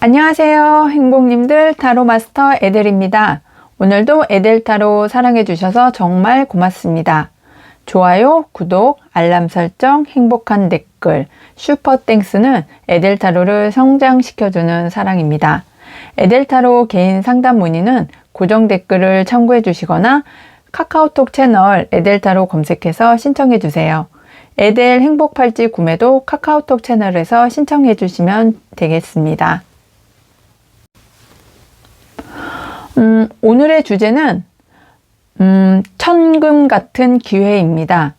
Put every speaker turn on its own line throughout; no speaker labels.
안녕하세요. 행복님들 타로 마스터 에델입니다. 오늘도 에델 타로 사랑해 주셔서 정말 고맙습니다. 좋아요, 구독, 알람 설정, 행복한 댓글, 슈퍼 땡스는 에델 타로를 성장시켜주는 사랑입니다. 에델 타로 개인 상담 문의는 고정 댓글을 참고해 주시거나 카카오톡 채널 에델 타로 검색해서 신청해 주세요. 에델 행복팔찌 구매도 카카오톡 채널에서 신청해 주시면 되겠습니다. 오늘의 주제는 천금 같은 기회입니다.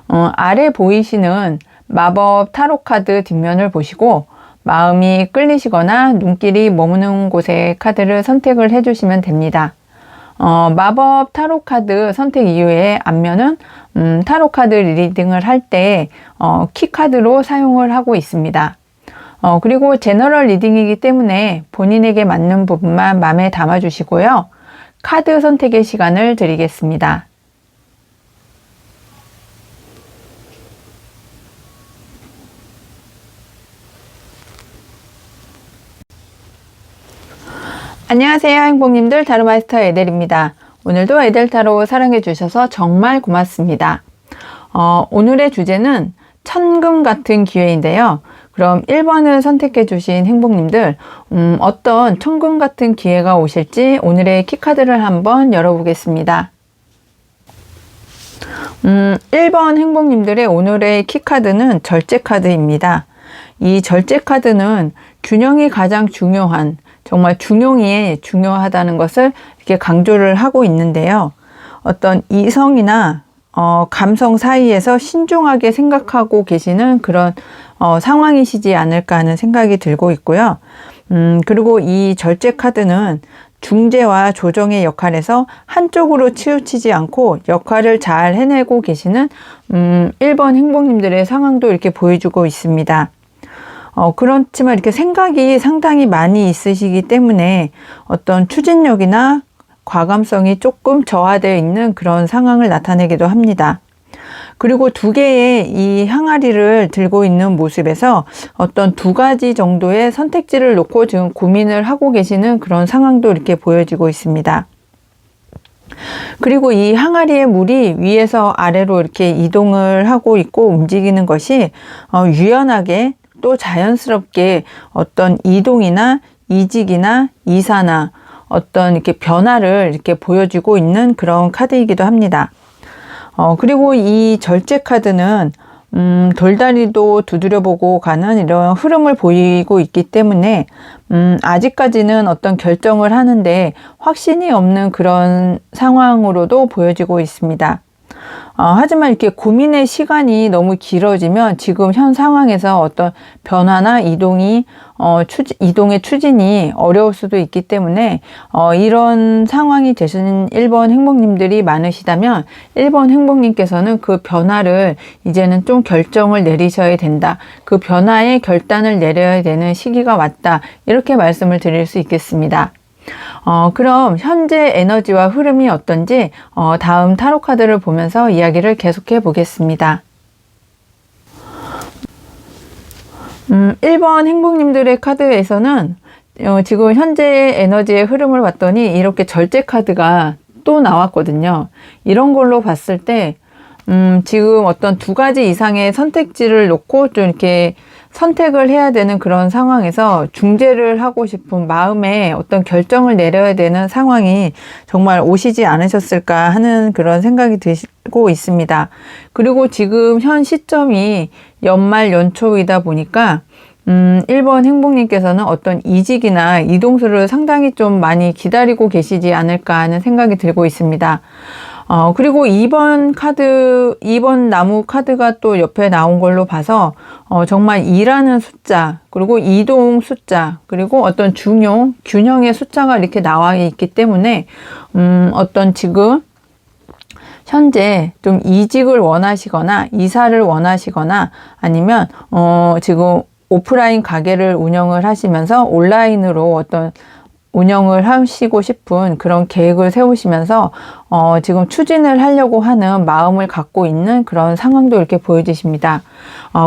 아래 보이시는 마법 타로 카드 뒷면을 보시고 마음이 끌리시거나 눈길이 머무는 곳의 카드를 선택을 해주시면 됩니다. 마법 타로 카드 선택 이후에 앞면은 타로 카드 리딩을 할 때 키카드로 사용을 하고 있습니다. 그리고 제너럴 리딩이기 때문에 본인에게 맞는 부분만 마음에 담아 주시고요. 카드 선택의 시간을 드리겠습니다. 안녕하세요. 행복님들 타로 마스터 에델입니다. 오늘도 에델 타로 사랑해 주셔서 정말 고맙습니다. 오늘의 주제는 천금 같은 기회인데요. 그럼 1번을 선택해 주신 행복님들 어떤 천금 같은 기회가 오실지 오늘의 키카드를 한번 열어보겠습니다. 1번 행복님들의 오늘의 키카드는 절제 카드입니다. 이 절제 카드는 균형이 가장 중요한, 정말 중요하다는 것을 이렇게 강조를 하고 있는데요. 어떤 이성이나 감성 사이에서 신중하게 생각하고 계시는 그런 상황이시지 않을까 하는 생각이 들고 있고요. 그리고 이 절제 카드는 중재와 조정의 역할에서 한쪽으로 치우치지 않고 역할을 잘 해내고 계시는 1번 행복님들의 상황도 이렇게 보여주고 있습니다. 그렇지만 이렇게 생각이 상당히 많이 있으시기 때문에 어떤 추진력이나 과감성이 조금 저하되어 있는 그런 상황을 나타내기도 합니다. 그리고 두 개의 이 항아리를 들고 있는 모습에서 어떤 두 가지 정도의 선택지를 놓고 지금 고민을 하고 계시는 그런 상황도 이렇게 보여지고 있습니다. 그리고 이 항아리의 물이 위에서 아래로 이렇게 이동을 하고 있고 움직이는 것이 유연하게 또 자연스럽게 어떤 이동이나 이직이나 이사나 어떤 이렇게 변화를 이렇게 보여주고 있는 그런 카드이기도 합니다. 그리고 이 절제 카드는 돌다리도 두드려보고 가는 이런 흐름을 보이고 있기 때문에 아직까지는 어떤 결정을 하는데 확신이 없는 그런 상황으로도 보여지고 있습니다. 하지만 이렇게 고민의 시간이 너무 길어지면 지금 현 상황에서 어떤 변화나 이동의 추진이 어려울 수도 있기 때문에 이런 상황이 되시는 1번 행복님들이 많으시다면 1번 행복님께서는 그 변화를 이제는 좀 결정을 내리셔야 된다. 그 변화의 결단을 내려야 되는 시기가 왔다. 이렇게 말씀을 드릴 수 있겠습니다. 그럼 현재 에너지와 흐름이 어떤지 다음 타로 카드를 보면서 이야기를 계속해 보겠습니다. 1번 행복님들의 카드에서는 지금 현재의 에너지의 흐름을 봤더니 이렇게 절제 카드가 또 나왔거든요. 이런 걸로 봤을 때 지금 어떤 두 가지 이상의 선택지를 놓고 좀 이렇게 선택을 해야 되는 그런 상황에서 중재를 하고 싶은 마음에 어떤 결정을 내려야 되는 상황이 정말 오시지 않으셨을까 하는 그런 생각이 들고 있습니다. 그리고 지금 현 시점이 연말 연초이다 보니까 1번 행복님께서는 어떤 이직이나 이동수를 상당히 좀 많이 기다리고 계시지 않을까 하는 생각이 들고 있습니다. 그리고 2번 나무 카드가 또 옆에 나온 걸로 봐서, 정말 일하는 숫자, 그리고 이동 숫자, 그리고 어떤 균형의 숫자가 이렇게 나와 있기 때문에, 어떤 지금, 현재 좀 이직을 원하시거나, 이사를 원하시거나, 아니면, 지금 오프라인 가게를 운영을 하시면서 온라인으로 어떤 운영을 하시고 싶은 그런 계획을 세우시면서 지금 추진을 하려고 하는 마음을 갖고 있는 그런 상황도 이렇게 보여지십니다.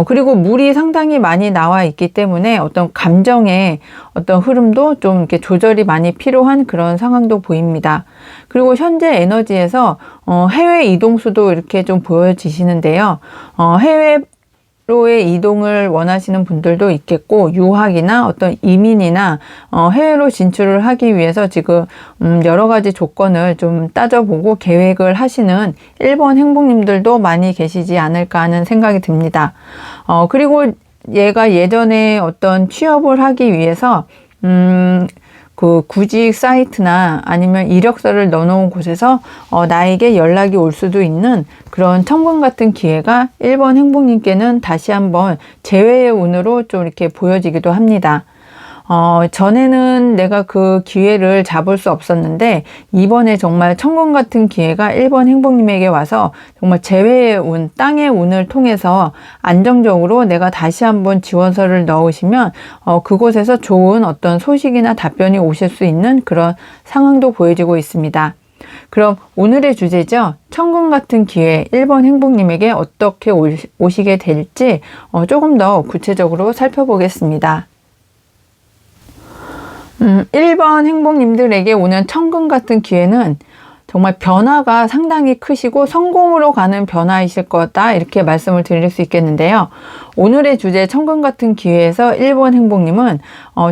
그리고 물이 상당히 많이 나와 있기 때문에 어떤 감정의 어떤 흐름도 좀 이렇게 조절이 많이 필요한 그런 상황도 보입니다. 그리고 현재 에너지에서 해외 이동수도 이렇게 좀 보여지시는데요. 해외로의 이동을 원하시는 분들도 있겠고, 유학이나 어떤 이민이나 해외로 진출을 하기 위해서 지금 여러 가지 조건을 좀 따져보고 계획을 하시는 1번 행복님들도 많이 계시지 않을까 하는 생각이 듭니다. 그리고 얘가 예전에 어떤 취업을 하기 위해서 그 구직 사이트나 아니면 이력서를 넣어놓은 곳에서 나에게 연락이 올 수도 있는 그런 천금 같은 기회가 1번 행복님께는 다시 한번 재회의 운으로 좀 이렇게 보여지기도 합니다. 전에는 내가 그 기회를 잡을 수 없었는데 이번에 정말 천금 같은 기회가 1번 행복님에게 와서 정말 재회의 운, 땅의 운을 통해서 안정적으로 내가 다시 한번 지원서를 넣으시면 그곳에서 좋은 어떤 소식이나 답변이 오실 수 있는 그런 상황도 보여지고 있습니다. 그럼 오늘의 주제죠. 천금 같은 기회 1번 행복님에게 어떻게 오시게 될지 조금 더 구체적으로 살펴보겠습니다. 1번 행복님들에게 오는 천금 같은 기회는 정말 변화가 상당히 크시고 성공으로 가는 변화이실 거다, 이렇게 말씀을 드릴 수 있겠는데요. 오늘의 주제 천금 같은 기회에서 1번 행복님은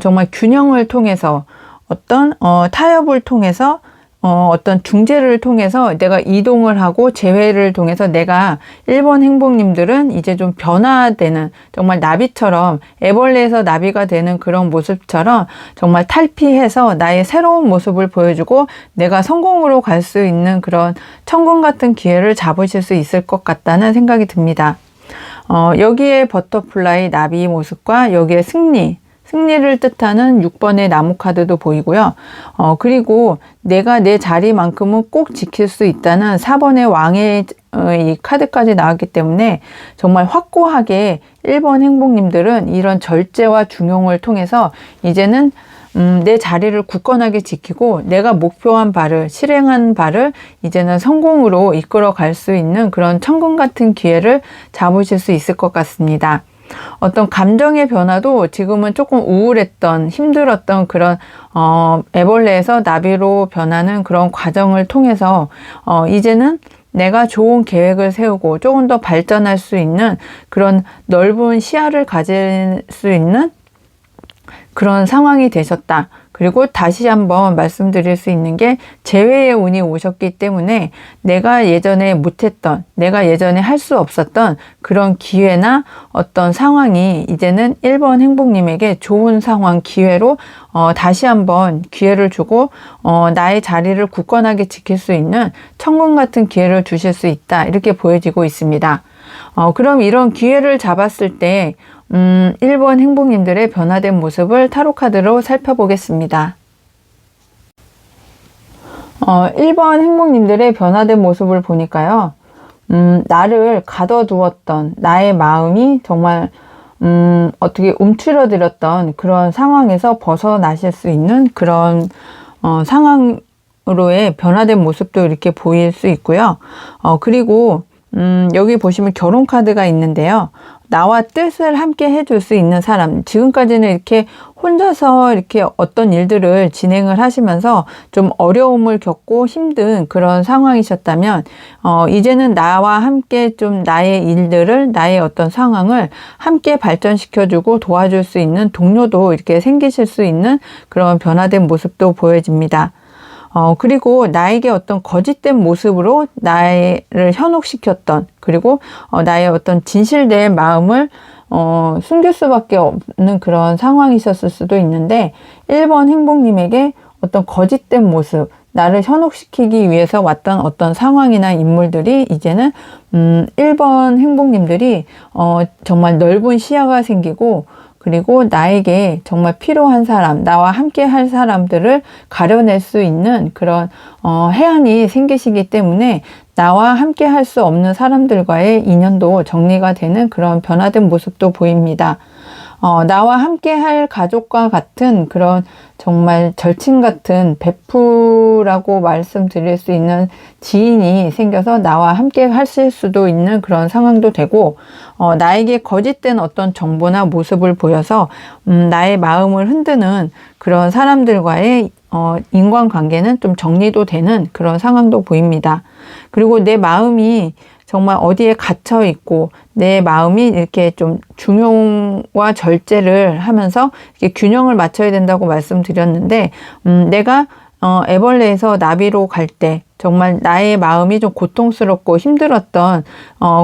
정말 균형을 통해서 어떤 타협을 통해서 어떤 중재를 통해서 내가 이동을 하고 재회를 통해서 내가 1번 행복님들은 이제 좀 변화되는, 정말 나비처럼 애벌레에서 나비가 되는 그런 모습처럼 정말 탈피해서 나의 새로운 모습을 보여주고 내가 성공으로 갈 수 있는 그런 천금 같은 기회를 잡으실 수 있을 것 같다는 생각이 듭니다. 여기에 버터플라이 나비 모습과 여기에 승리를 뜻하는 6번의 나무 카드도 보이고요. 그리고 내가 내 자리만큼은 꼭 지킬 수 있다는 4번의 왕의 이 카드까지 나왔기 때문에 정말 확고하게 1번 행복님들은 이런 절제와 중용을 통해서 이제는 내 자리를 굳건하게 지키고 내가 목표한 바를, 실행한 바를 이제는 성공으로 이끌어 갈 수 있는 그런 천금 같은 기회를 잡으실 수 있을 것 같습니다. 어떤 감정의 변화도 지금은 조금 우울했던, 힘들었던 그런 애벌레에서 나비로 변하는 그런 과정을 통해서 이제는 내가 좋은 계획을 세우고 조금 더 발전할 수 있는 그런 넓은 시야를 가질 수 있는 그런 상황이 되셨다. 그리고 다시 한번 말씀드릴 수 있는 게 재회의 운이 오셨기 때문에 내가 예전에 못했던, 내가 예전에 할 수 없었던 그런 기회나 어떤 상황이 이제는 1번 행복님에게 좋은 상황, 기회로 다시 한번 기회를 주고 나의 자리를 굳건하게 지킬 수 있는 천금 같은 기회를 주실 수 있다, 이렇게 보여지고 있습니다. 그럼 이런 기회를 잡았을 때 1번 행복님들의 변화된 모습을 타로카드로 살펴보겠습니다. 1번 행복님들의 변화된 모습을 보니까요. 나를 가둬두었던 나의 마음이 정말 어떻게 움츠러들었던 그런 상황에서 벗어나실 수 있는 그런 상황으로의 변화된 모습도 이렇게 보일 수 있고요. 그리고 여기 보시면 결혼 카드가 있는데요. 나와 뜻을 함께 해줄 수 있는 사람, 지금까지는 이렇게 혼자서 이렇게 어떤 일들을 진행을 하시면서 좀 어려움을 겪고 힘든 그런 상황이셨다면 이제는 나와 함께 좀 나의 일들을, 나의 어떤 상황을 함께 발전시켜주고 도와줄 수 있는 동료도 이렇게 생기실 수 있는 그런 변화된 모습도 보여집니다. 그리고 나에게 어떤 거짓된 모습으로 나를 현혹시켰던, 그리고 나의 어떤 진실된 마음을 숨길 수밖에 없는 그런 상황이셨을 수도 있는데 1번 행복님에게 어떤 거짓된 모습, 나를 현혹시키기 위해서 왔던 어떤 상황이나 인물들이 이제는 1번 행복님들이 정말 넓은 시야가 생기고, 그리고 나에게 정말 필요한 사람, 나와 함께 할 사람들을 가려낼 수 있는 그런 해안이 생기시기 때문에 나와 함께 할 수 없는 사람들과의 인연도 정리가 되는 그런 변화된 모습도 보입니다. 나와 함께 할 가족과 같은 그런 정말 절친 같은 베프라고 말씀드릴 수 있는 지인이 생겨서 나와 함께 하실 수도 있는 그런 상황도 되고, 나에게 거짓된 어떤 정보나 모습을 보여서 나의 마음을 흔드는 그런 사람들과의 인간관계는 좀 정리도 되는 그런 상황도 보입니다. 그리고 내 마음이 정말 어디에 갇혀 있고 내 마음이 이렇게 좀 중용과 절제를 하면서 이렇게 균형을 맞춰야 된다고 말씀드렸는데, 내가 애벌레에서 나비로 갈 때 정말 나의 마음이 좀 고통스럽고 힘들었던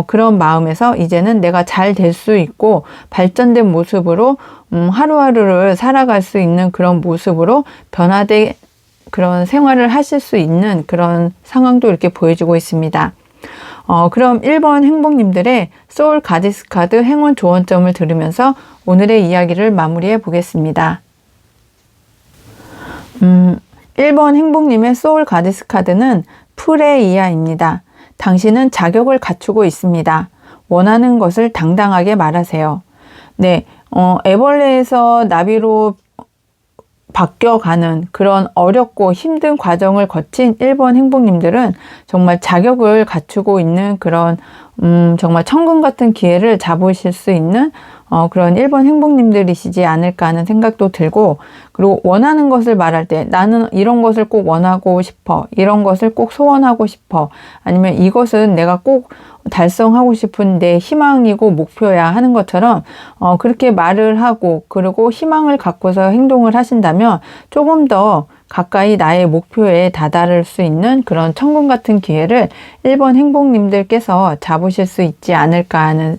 그런 마음에서 이제는 내가 잘 될 수 있고 발전된 모습으로 하루하루를 살아갈 수 있는 그런 모습으로 변화된 그런 생활을 하실 수 있는 그런 상황도 이렇게 보여주고 있습니다. 그럼 1번 행복님들의 소울 가디스 카드 행운 조언점을 들으면서 오늘의 이야기를 마무리해 보겠습니다. 1번 행복님의 소울 가디스 카드는 프레이야입니다. 당신은 자격을 갖추고 있습니다. 원하는 것을 당당하게 말하세요. 네, 애벌레에서 나비로 바뀌어가는 그런 어렵고 힘든 과정을 거친 1번 행복님들은 정말 자격을 갖추고 있는 그런 정말 천금 같은 기회를 잡으실 수 있는 그런 1번 행복님들이시지 않을까 하는 생각도 들고, 그리고 원하는 것을 말할 때 나는 이런 것을 꼭 원하고 싶어, 이런 것을 꼭 소원하고 싶어, 아니면 이것은 내가 꼭 달성하고 싶은 내 희망이고 목표야 하는 것처럼 그렇게 말을 하고 그리고 희망을 갖고서 행동을 하신다면 조금 더 가까이 나의 목표에 다다를 수 있는 그런 천금 같은 기회를 1번 행복님들께서 잡으실 수 있지 않을까 하는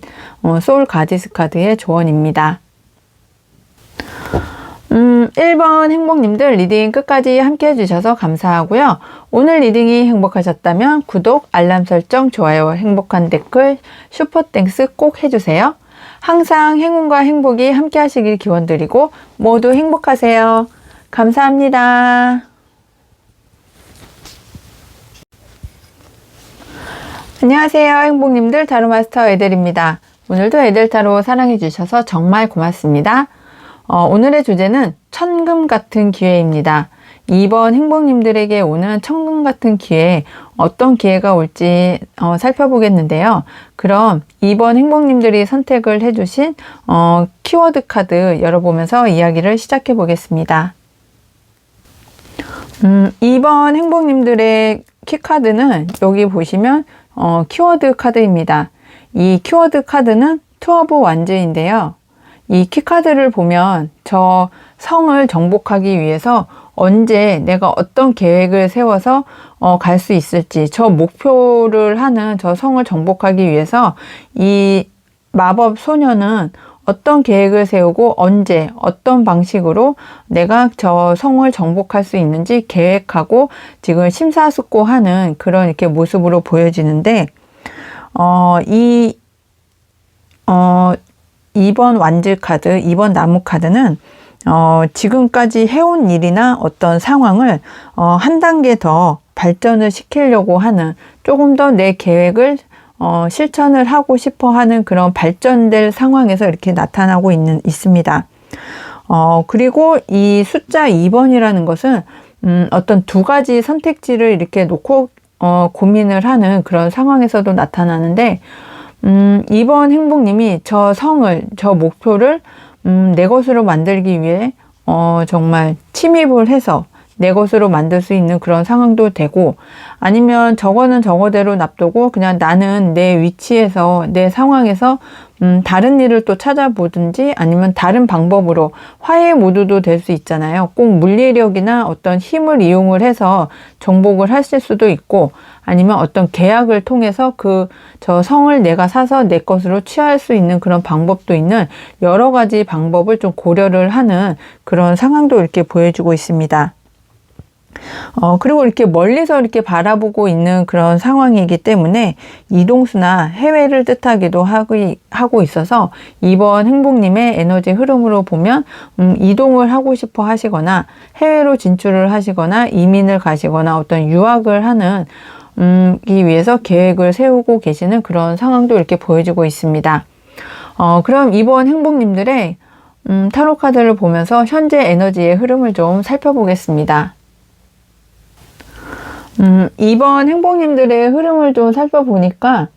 소울 가디스 카드의 조언입니다. 1번 행복님들 리딩 끝까지 함께 해주셔서 감사하고요. 오늘 리딩이 행복하셨다면 구독, 알람 설정, 좋아요, 행복한 댓글, 슈퍼땡스 꼭 해주세요. 항상 행운과 행복이 함께 하시길 기원드리고 모두 행복하세요. 감사합니다. 안녕하세요. 행복님들 타로마스터 에델입니다. 오늘도 에델타로 사랑해주셔서 정말 고맙습니다. 오늘의 주제는 천금 같은 기회입니다. 2번 행복님들에게 오는 천금 같은 기회, 어떤 기회가 올지 살펴보겠는데요. 그럼 2번 행복님들이 선택을 해주신 키워드 카드 열어보면서 이야기를 시작해 보겠습니다. 2번 행복님들의 키카드는 여기 보시면 키워드 카드입니다. 이 키워드 카드는 투 오브 완즈인데요. 이 키카드를 보면 저 성을 정복하기 위해서 언제 내가 어떤 계획을 세워서 갈 수 있을지, 저 목표를 하는 저 성을 정복하기 위해서 이 마법 소녀는 어떤 계획을 세우고 언제 어떤 방식으로 내가 저 성을 정복할 수 있는지 계획하고 지금 심사숙고하는 그런 이렇게 모습으로 보여지는데, 2번 완즈 카드, 2번 나무 카드는 지금까지 해온 일이나 어떤 상황을 한 단계 더 발전을 시키려고 하는, 조금 더 내 계획을 실천을 하고 싶어 하는 그런 발전될 상황에서 이렇게 나타나고 있습니다. 그리고 이 숫자 2번이라는 것은 어떤 두 가지 선택지를 이렇게 놓고 고민을 하는 그런 상황에서도 나타나는데, 2번 행복님이 저 성을, 저 목표를 내 것으로 만들기 위해 정말 침입을 해서 내 것으로 만들 수 있는 그런 상황도 되고, 아니면 저거는 저거대로 놔두고 그냥 나는 내 위치에서, 내 상황에서 다른 일을 또 찾아보든지, 아니면 다른 방법으로 화해 모드도 될 수 있잖아요. 꼭 물리력이나 어떤 힘을 이용을 해서 정복을 하실 수도 있고, 아니면 어떤 계약을 통해서 저 성을 내가 사서 내 것으로 취할 수 있는 그런 방법도 있는 여러 가지 방법을 좀 고려를 하는 그런 상황도 이렇게 보여주고 있습니다. 그리고 이렇게 멀리서 이렇게 바라보고 있는 그런 상황이기 때문에 이동수나 해외를 뜻하기도 하고 있어서 2번 행복님의 에너지 흐름으로 보면 이동을 하고 싶어 하시거나 해외로 진출을 하시거나 이민을 가시거나 어떤 유학을 하는 이 위해서 계획을 세우고 계시는 그런 상황도 이렇게 보여지고 있습니다. 그럼 2번 행복님들의 타로 카드를 보면서 현재 에너지의 흐름을 좀 살펴보겠습니다. 이번 행복님들의 흐름을 좀 살펴보니까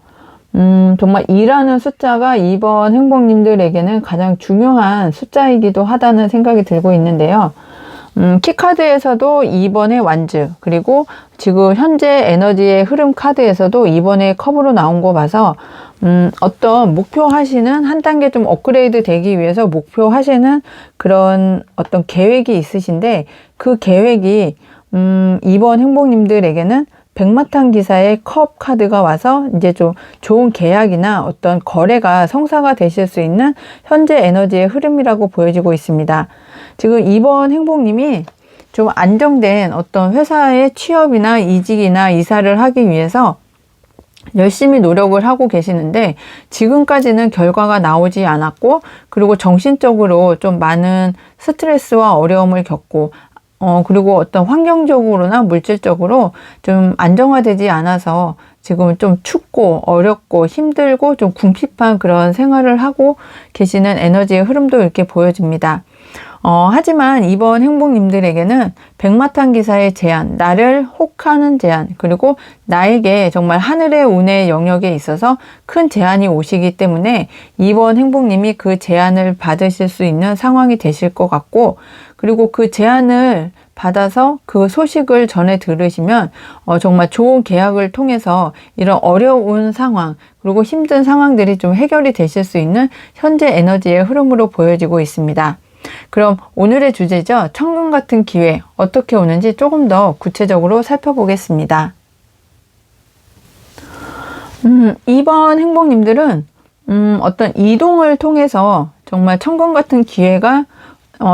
정말 2라는 숫자가 이번 행복님들에게는 가장 중요한 숫자이기도 하다는 생각이 들고 있는데요. 키카드에서도 2번의 완즈, 그리고 지금 현재 에너지의 흐름 카드에서도 2번의 컵으로 나온 거 봐서 어떤 목표하시는 한 단계 좀 업그레이드 되기 위해서 목표하시는 그런 어떤 계획이 있으신데, 그 계획이 이번 행복님들에게는 백마탄 기사의 컵 카드가 와서 이제 좀 좋은 계약이나 어떤 거래가 성사가 되실 수 있는 현재 에너지의 흐름이라고 보여지고 있습니다. 지금 이번 행복님이 좀 안정된 어떤 회사의 취업이나 이직이나 이사를 하기 위해서 열심히 노력을 하고 계시는데, 지금까지는 결과가 나오지 않았고, 그리고 정신적으로 좀 많은 스트레스와 어려움을 겪고, 그리고 어떤 환경적으로나 물질적으로 좀 안정화되지 않아서 지금은 좀 춥고 어렵고 힘들고 좀 궁핍한 그런 생활을 하고 계시는 에너지의 흐름도 이렇게 보여집니다. 하지만 이번 행복님들에게는 백마탄 기사의 제안, 나를 혹하는 제안, 그리고 나에게 정말 하늘의 운의 영역에 있어서 큰 제안이 오시기 때문에 이번 행복님이 그 제안을 받으실 수 있는 상황이 되실 것 같고, 그리고 그 제안을 받아서 그 소식을 전해 들으시면 정말 좋은 계약을 통해서 이런 어려운 상황, 그리고 힘든 상황들이 좀 해결이 되실 수 있는 현재 에너지의 흐름으로 보여지고 있습니다. 그럼 오늘의 주제죠. 천금 같은 기회 어떻게 오는지 조금 더 구체적으로 살펴보겠습니다. 이번 행복님들은 어떤 이동을 통해서 정말 천금 같은 기회가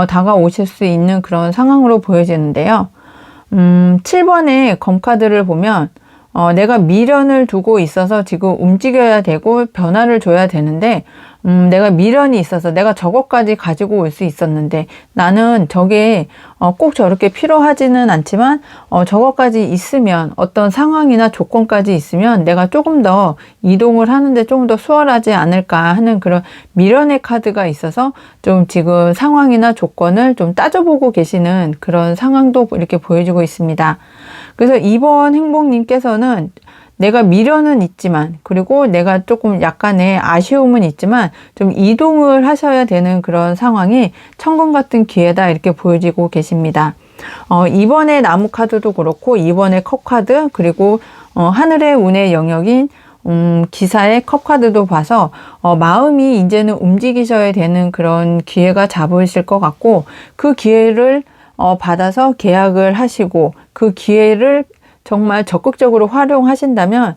다가오실 수 있는 그런 상황으로 보여지는데요. 7번의 검카드를 보면 내가 미련을 두고 있어서 지금 움직여야 되고 변화를 줘야 되는데, 내가 미련이 있어서 내가 저것까지 가지고 올 수 있었는데 나는 저게 꼭 저렇게 필요하지는 않지만 저것까지 있으면, 어떤 상황이나 조건까지 있으면 내가 조금 더 이동을 하는데 조금 더 수월하지 않을까 하는 그런 미련의 카드가 있어서 좀 지금 상황이나 조건을 좀 따져보고 계시는 그런 상황도 이렇게 보여지고 있습니다. 그래서 이번 행복님께서는 내가 미련은 있지만, 그리고 내가 조금 약간의 아쉬움은 있지만 좀 이동을 하셔야 되는 그런 상황이 천금 같은 기회다 이렇게 보여지고 계십니다. 이번에 나무 카드도 그렇고, 이번에 컵 카드, 그리고 하늘의 운의 영역인 기사의 컵 카드도 봐서 마음이 이제는 움직이셔야 되는 그런 기회가 잡으실 것 같고, 그 기회를 받아서 계약을 하시고, 그 기회를 정말 적극적으로 활용하신다면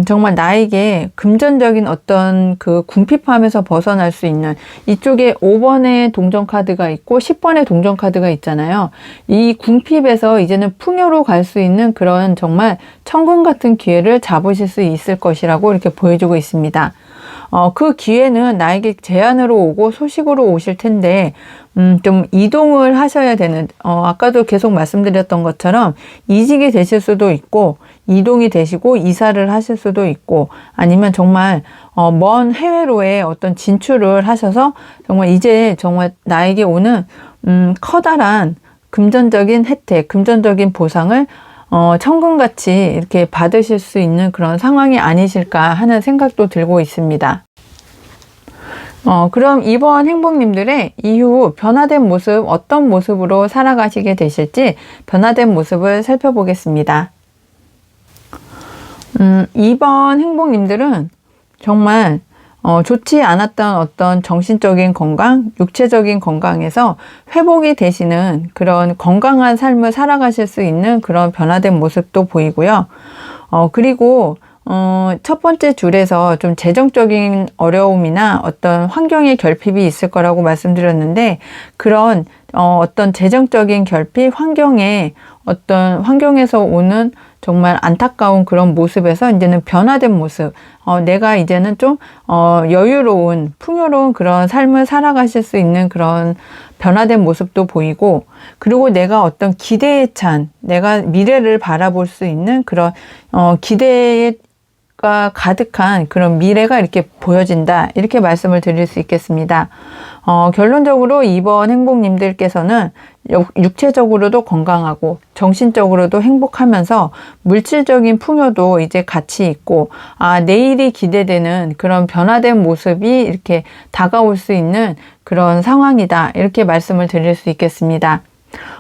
정말 나에게 금전적인 어떤 그 궁핍함에서 벗어날 수 있는, 이쪽에 5번의 동전 카드가 있고 10번의 동전 카드가 있잖아요. 이 궁핍에서 이제는 풍요로 갈 수 있는 그런 정말 천금 같은 기회를 잡으실 수 있을 것이라고 이렇게 보여주고 있습니다. 그 기회는 나에게 제안으로 오고 소식으로 오실 텐데, 좀 이동을 하셔야 되는, 아까도 계속 말씀드렸던 것처럼 이직이 되실 수도 있고, 이동이 되시고 이사를 하실 수도 있고, 아니면 정말 먼 해외로의 어떤 진출을 하셔서 정말 이제 정말 나에게 오는 커다란 금전적인 혜택, 금전적인 보상을 천금같이 이렇게 받으실 수 있는 그런 상황이 아니실까 하는 생각도 들고 있습니다. 그럼 이번 행복님들의 이후 변화된 모습, 어떤 모습으로 살아가시게 되실지 변화된 모습을 살펴보겠습니다. 이번 행복님들은 정말 좋지 않았던 어떤 정신적인 건강, 육체적인 건강에서 회복이 되시는 그런 건강한 삶을 살아가실 수 있는 그런 변화된 모습도 보이고요. 그리고 첫 번째 줄에서 좀 재정적인 어려움이나 어떤 환경의 결핍이 있을 거라고 말씀드렸는데, 그런 어떤 재정적인 결핍, 환경에서 오는 정말 안타까운 그런 모습에서 이제는 변화된 모습, 내가 이제는 좀 여유로운, 풍요로운 그런 삶을 살아가실 수 있는 그런 변화된 모습도 보이고, 그리고 내가 어떤 기대에 찬, 내가 미래를 바라볼 수 있는 그런 기대가 가득한 그런 미래가 이렇게 보여진다, 이렇게 말씀을 드릴 수 있겠습니다. 결론적으로 2번 행복님들께서는 육체적으로도 건강하고 정신적으로도 행복하면서 물질적인 풍요도 이제 같이 있고, 내일이 기대되는 그런 변화된 모습이 이렇게 다가올 수 있는 그런 상황이다, 이렇게 말씀을 드릴 수 있겠습니다.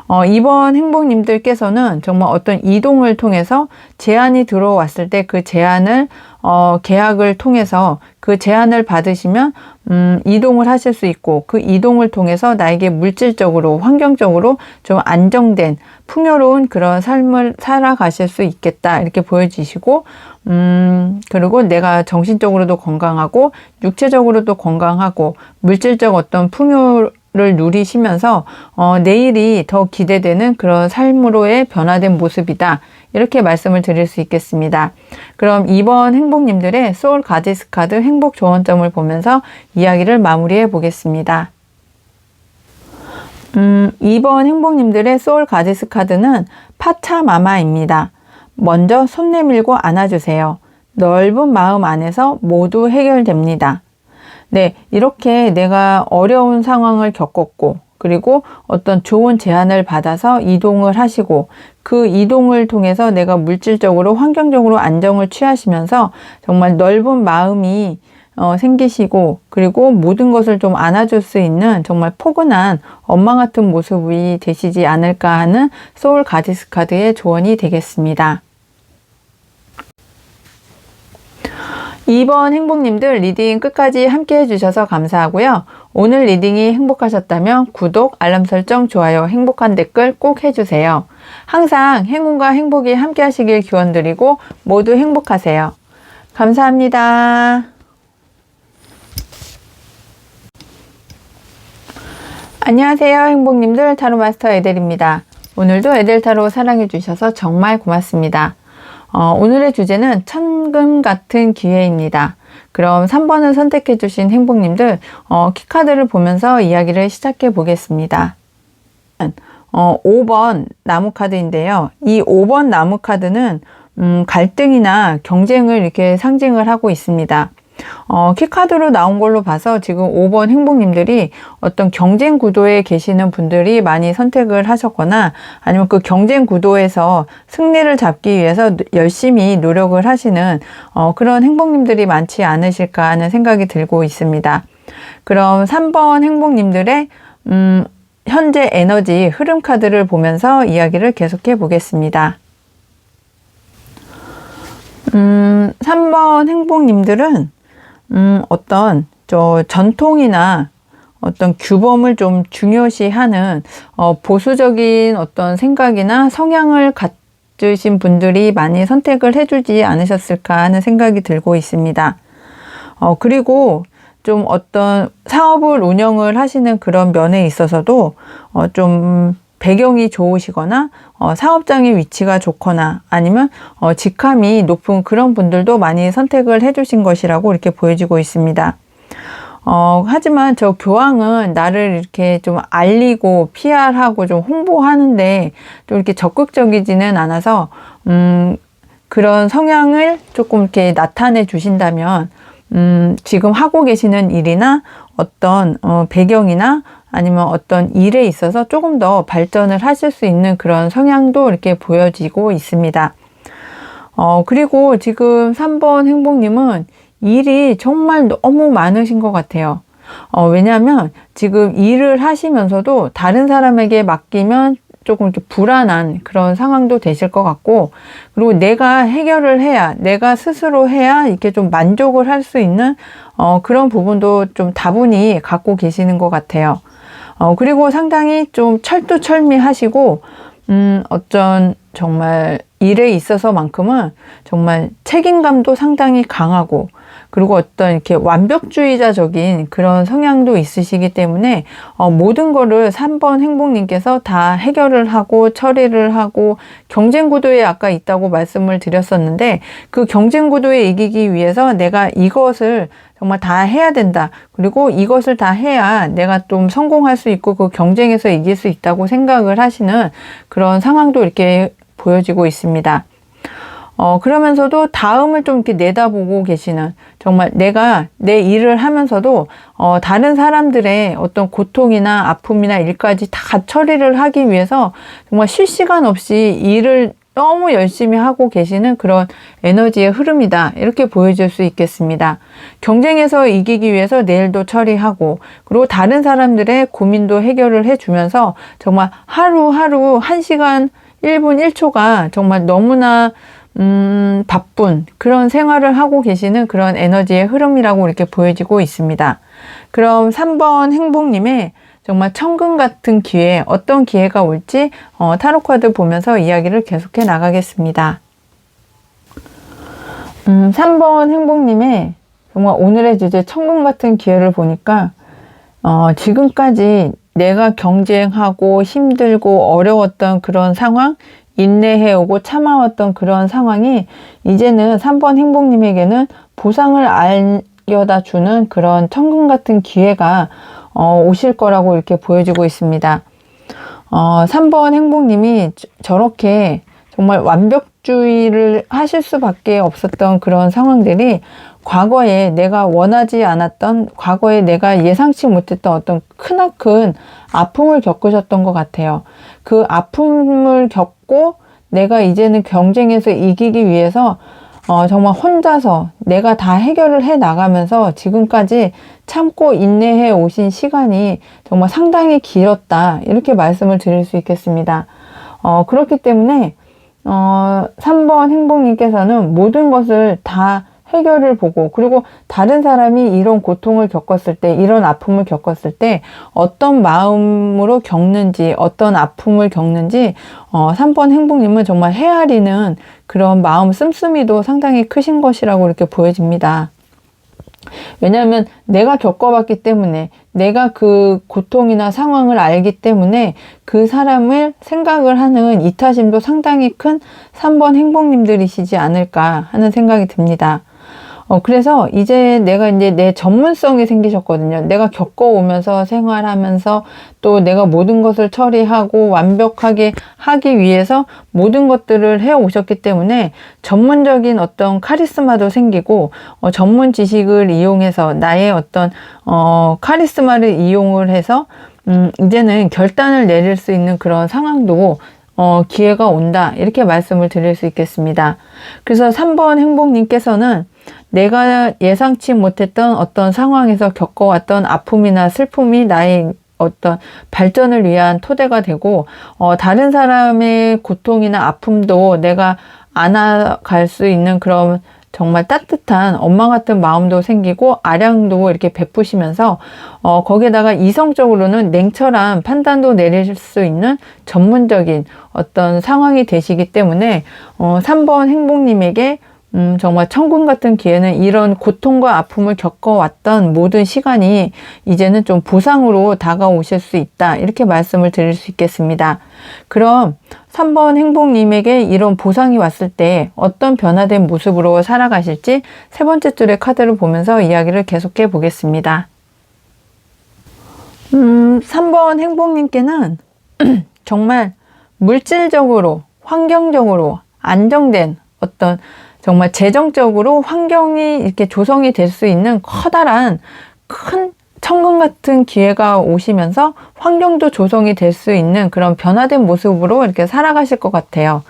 2번 행복님들께서는 정말 어떤 이동을 통해서 제안이 들어왔을 때 그 제안을 계약을 통해서 그 제안을 받으시면 이동을 하실 수 있고, 그 이동을 통해서 나에게 물질적으로 환경적으로 좀 안정된 풍요로운 그런 삶을 살아가실 수 있겠다, 이렇게 보여지시고, 그리고 내가 정신적으로도 건강하고 육체적으로도 건강하고 물질적 어떤 풍요를 누리시면서 내일이 더 기대되는 그런 삶으로의 변화된 모습이다, 이렇게 말씀을 드릴 수 있겠습니다. 그럼 2번 행복님들의 소울 가디스 카드 행복 조언점을 보면서 이야기를 마무리해 보겠습니다. 2번 행복님들의 소울 가디스 카드는 파차마마입니다. 먼저 손 내밀고 안아주세요. 넓은 마음 안에서 모두 해결됩니다. 네, 이렇게 내가 어려운 상황을 겪었고, 그리고 어떤 좋은 제안을 받아서 이동을 하시고, 그 이동을 통해서 내가 물질적으로 환경적으로 안정을 취하시면서 정말 넓은 마음이 생기시고, 그리고 모든 것을 좀 안아줄 수 있는 정말 포근한 엄마 같은 모습이 되시지 않을까 하는 소울 가디스 카드의 조언이 되겠습니다. 2번 행복님들 리딩 끝까지 함께 해주셔서 감사하고요. 오늘 리딩이 행복하셨다면 구독, 알람 설정, 좋아요, 행복한 댓글 꼭 해주세요. 항상 행운과 행복이 함께 하시길 기원드리고 모두 행복하세요. 감사합니다. 안녕하세요, 행복님들. 타로 마스터 에델입니다. 오늘도 에델타로 사랑해주셔서 정말 고맙습니다. 오늘의 주제는 천금 같은 기회입니다. 그럼 3번을 선택해 주신 행복님들 키카드를 보면서 이야기를 시작해 보겠습니다. 5번 나무 카드인데요. 이 5번 나무 카드는 갈등이나 경쟁을 이렇게 상징을 하고 있습니다. 키카드로 나온 걸로 봐서 지금 5번 행복님들이 어떤 경쟁 구도에 계시는 분들이 많이 선택을 하셨거나, 아니면 그 경쟁 구도에서 승리를 잡기 위해서 열심히 노력을 하시는 그런 행복님들이 많지 않으실까 하는 생각이 들고 있습니다. 그럼 3번 행복님들의 현재 에너지 흐름 카드를 보면서 이야기를 계속해 보겠습니다. 3번 행복님들은 어떤 전통이나 어떤 규범을 좀 중요시하는 보수적인 어떤 생각이나 성향을 가지신 분들이 많이 선택을 해주지 않으셨을까 하는 생각이 들고 있습니다. 그리고 좀 어떤 사업을 운영을 하시는 그런 면에 있어서도 좀 배경이 좋으시거나 사업장의 위치가 좋거나 아니면 직함이 높은 그런 분들도 많이 선택을 해주신 것이라고 이렇게 보여지고 있습니다. 하지만 저 교황은 나를 이렇게 좀 알리고 PR하고 좀 홍보하는데 좀 이렇게 적극적이지는 않아서 그런 성향을 조금 이렇게 나타내 주신다면 지금 하고 계시는 일이나 어떤 배경이나 아니면 어떤 일에 있어서 조금 더 발전을 하실 수 있는 그런 성향도 이렇게 보여지고 있습니다. 그리고 지금 3번 행복님은 일이 정말 너무 많으신 것 같아요. 왜냐하면 지금 일을 하시면서도 다른 사람에게 맡기면 조금 이렇게 불안한 그런 상황도 되실 것 같고, 그리고 내가 해결을 해야, 내가 스스로 해야 이렇게 좀 만족을 할 수 있는 그런 부분도 좀 다분히 갖고 계시는 것 같아요. 그리고 상당히 좀 철두철미하시고, 어떤 정말 일에 있어서만큼은 정말 책임감도 상당히 강하고, 그리고 어떤 이렇게 완벽주의자적인 그런 성향도 있으시기 때문에 모든 거를 3번 행복님께서 다 해결을 하고 처리를 하고, 경쟁 구도에 아까 있다고 말씀을 드렸었는데 그 경쟁 구도에 이기기 위해서 내가 이것을 정말 다 해야 된다, 그리고 이것을 다 해야 내가 좀 성공할 수 있고 그 경쟁에서 이길 수 있다고 생각을 하시는 그런 상황도 이렇게 보여지고 있습니다. 그러면서도 다음을 좀 이렇게 내다보고 계시는, 정말 내가 내 일을 하면서도 다른 사람들의 어떤 고통이나 아픔이나 일까지 다 처리를 하기 위해서 정말 쉴 시간 없이 일을 너무 열심히 하고 계시는 그런 에너지의 흐름이다, 이렇게 보여줄 수 있겠습니다. 경쟁에서 이기기 위해서 내일도 처리하고, 그리고 다른 사람들의 고민도 해결을 해주면서 정말 하루하루 1시간 1분 1초가 정말 너무나 바쁜 그런 생활을 하고 계시는 그런 에너지의 흐름이라고 이렇게 보여지고 있습니다. 그럼 3번 행복님의 정말 천금 같은 기회, 어떤 기회가 올지 타로 카드 보면서 이야기를 계속해 나가겠습니다. 3번 행복님의 정말 오늘의 주제 천금 같은 기회를 보니까 지금까지 내가 경쟁하고 힘들고 어려웠던 그런 상황, 인내해오고 참아왔던 그런 상황이 이제는 3번 행복님에게는 보상을 안겨다 주는 그런 천금 같은 기회가 오실 거라고 이렇게 보여지고 있습니다. 3번 행복님이 저렇게 정말 완벽주의를 하실 수밖에 없었던 그런 상황들이 과거에 내가 원하지 않았던, 과거에 내가 예상치 못했던 어떤 크나큰 아픔을 겪으셨던 것 같아요. 그 아픔을 겪고 내가 이제는 경쟁에서 이기기 위해서 정말 혼자서 내가 다 해결을 해 나가면서 지금까지 참고 인내해 오신 시간이 정말 상당히 길었다, 이렇게 말씀을 드릴 수 있겠습니다. 그렇기 때문에 3번 행복님께서는 모든 것을 다 해결을 보고, 그리고 다른 사람이 이런 고통을 겪었을 때, 이런 아픔을 겪었을 때 어떤 마음으로 겪는지, 어떤 아픔을 겪는지 3번 행복님은 정말 헤아리는 그런 마음 씀씀이도 상당히 크신 것이라고 이렇게 보여집니다. 왜냐하면 내가 겪어봤기 때문에, 내가 그 고통이나 상황을 알기 때문에 그 사람을 생각을 하는 이타심도 상당히 큰 3번 행복님들이시지 않을까 하는 생각이 듭니다. 그래서 이제 내가 이제 내 전문성이 생기셨거든요. 내가 겪어오면서 생활하면서 또 내가 모든 것을 처리하고 완벽하게 하기 위해서 모든 것들을 해오셨기 때문에 전문적인 어떤 카리스마도 생기고, 전문 지식을 이용해서 나의 어떤 카리스마를 이용을 해서 이제는 결단을 내릴 수 있는 그런 상황도 기회가 온다, 이렇게 말씀을 드릴 수 있겠습니다. 그래서 3번 행복님께서는 내가 예상치 못했던 어떤 상황에서 겪어왔던 아픔이나 슬픔이 나의 어떤 발전을 위한 토대가 되고, 다른 사람의 고통이나 아픔도 내가 안아갈 수 있는 그런 정말 따뜻한 엄마 같은 마음도 생기고 아량도 이렇게 베푸시면서 거기에다가 이성적으로는 냉철한 판단도 내릴 수 있는 전문적인 어떤 상황이 되시기 때문에 3번 행복님에게 정말 천금 같은 기회는 이런 고통과 아픔을 겪어왔던 모든 시간이 이제는 좀 보상으로 다가오실 수 있다, 이렇게 말씀을 드릴 수 있겠습니다. 그럼 3번 행복님에게 이런 보상이 왔을 때 어떤 변화된 모습으로 살아가실지 세 번째 줄의 카드를 보면서 이야기를 계속해 보겠습니다. 3번 행복님께는 정말 물질적으로, 환경적으로 안정된 어떤 정말 재정적으로 환경이 이렇게 조성이 될 수 있는 커다란 큰 천금 같은 기회가 오시면서 환경도 조성이 될 수 있는 그런 변화된 모습으로 이렇게 살아가실 것 같아요.